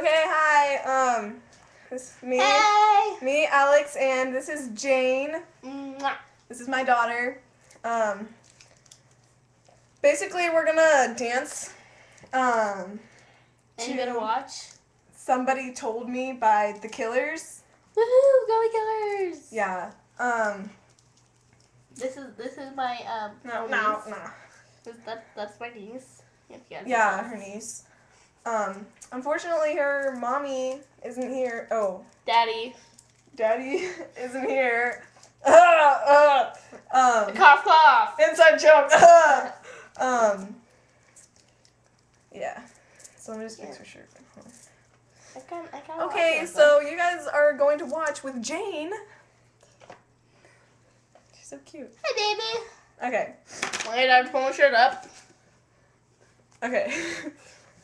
Okay, hi. This is me. Hey! Me, Alex, and this is Jane. Mwah. This is my daughter. Basically, we're gonna dance. And you gonna watch? Somebody Told Me by The Killers. Woohoo! Go Killers! Yeah. This is my No. niece. That's my niece. If you guys Yeah, know. her niece. Unfortunately, her mommy isn't here. Oh, Daddy. Daddy isn't here. Cough cough. Inside joke. Yeah. So let me just fix her shirt. I can't Okay, watch it, so you guys are going to watch with Jane. She's so cute. Hi, baby. Okay. Wait, I have to pull my shirt up. Okay.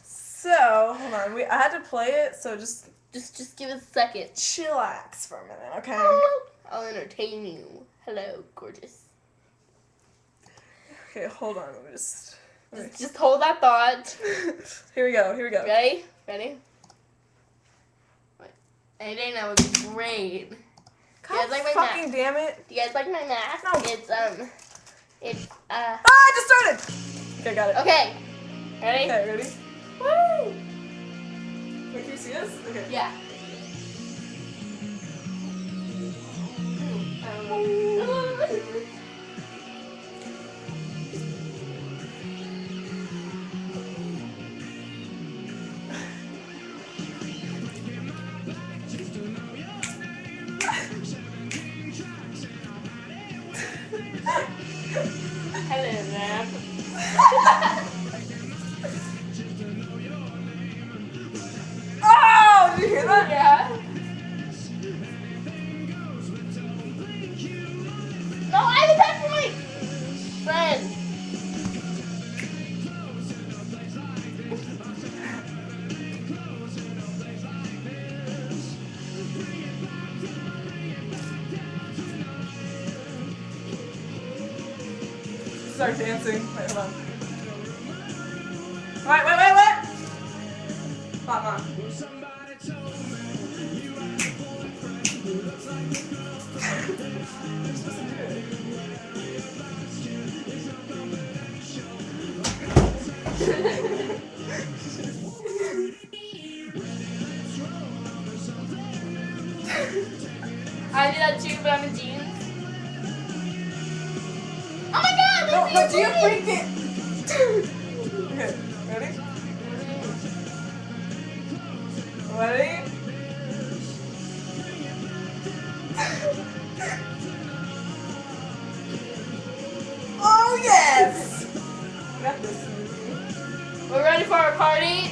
So hold on. I had to play it, so just Just give us a second. chillax for a minute, okay? I'll entertain you. Hello, gorgeous. Okay, hold on. Let me just. Just hold that thought. Here we go. Ready? Wait. Anything that would be great. God guys like my fucking damn it. Do you guys like my mask? No. It's Ah, I just started. Okay, got it. Okay. Ready? Okay, ready? Woo! Wait, can you see us? Okay. Yeah. Hello, man. Oh, did you hear that? Yeah. No, I have a time for my friend. Start dancing. Wait, hold on. Wait. Come on. I do that too, but I'm in jeans. Oh my god! No, do you freak it? Okay, ready? Ready? Oh yes! I got this. We're ready for our party.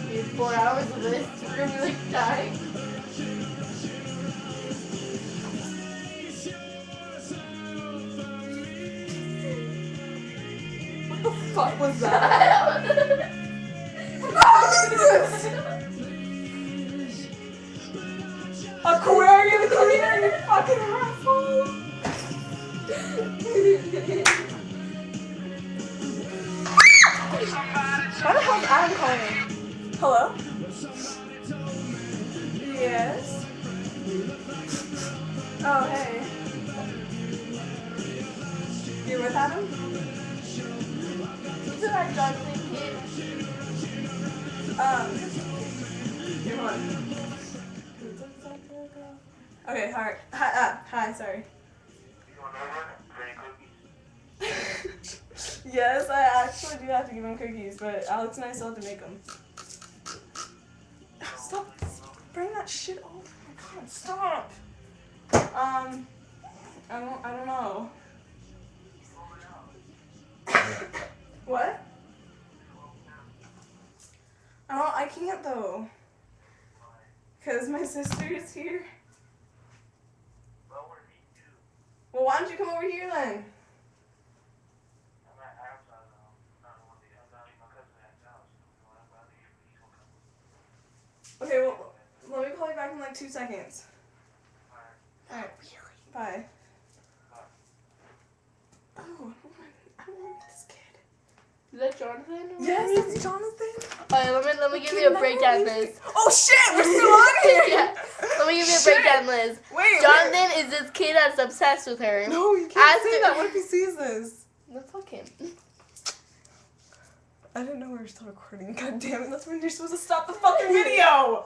We have 4 hours of this. We're gonna be like dying. What the fuck was that? What the hell is this? Aquarium cleaner, you fucking asshole! Why the hell is Adam calling? Hello? Yes? Oh, hey. You're with Adam? These are our juggling kids. Here, hold on. Okay, hi, sorry. Yes, I actually do have to give him cookies, but Alex and I still have to make them. Stop! Bring that shit over! Oh my god, stop! I don't know. What? I can't though. Cause my sister is here. Well, why don't you come over here then? Okay, well, let me call you back in like 2 seconds. Alright. Jonathan? Yes, it's Jonathan. Alright, let me give you a breakdown, Liz. Oh shit, we're still on here. Yeah. Let me give you a Shit. breakdown, Liz. Wait. Jonathan is this kid that's obsessed with her. No, you can't After- say that. What if he sees this? No, fuck him. I didn't know we were still recording. God damn it, that's when you're supposed to stop the fucking video.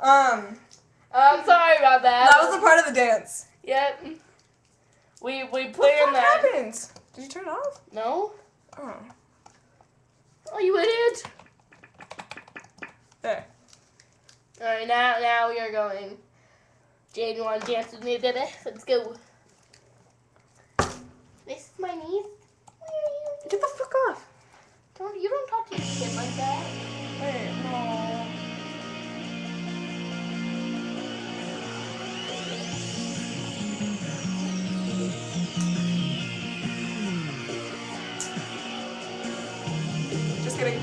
I'm sorry about that. That was the part of the dance. Yep. We planned What that. happened? Did you turn it off? No? Oh. Oh, you idiot. There. Alright, now we are going. Jane, you want to dance with me, baby? Let's go. This is my niece. Where are you? Get the fuck off. You don't talk to your kid like that. Wait, no. Just kidding.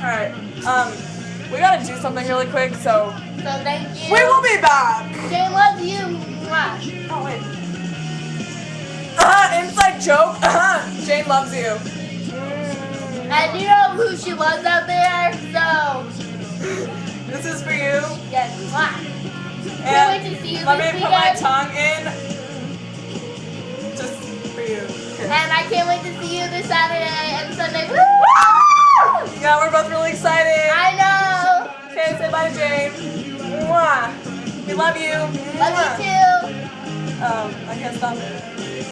Alright, we gotta do something really quick, so So thank you. we will be back! Jane loves you. Mwah. Oh, wait. Inside joke. Jane loves you. And you know who she was out there, so This is for you. yes. Mwah. And Can't wait to see you let this me put my weekend. tongue in. Just for you. Okay. And I can't wait to see you this Saturday and Sunday. Woo! Yeah, we're both really excited. I know. Okay, say bye to Jane. Mwah. We love you. Love Mwah. you too. I can't stop it.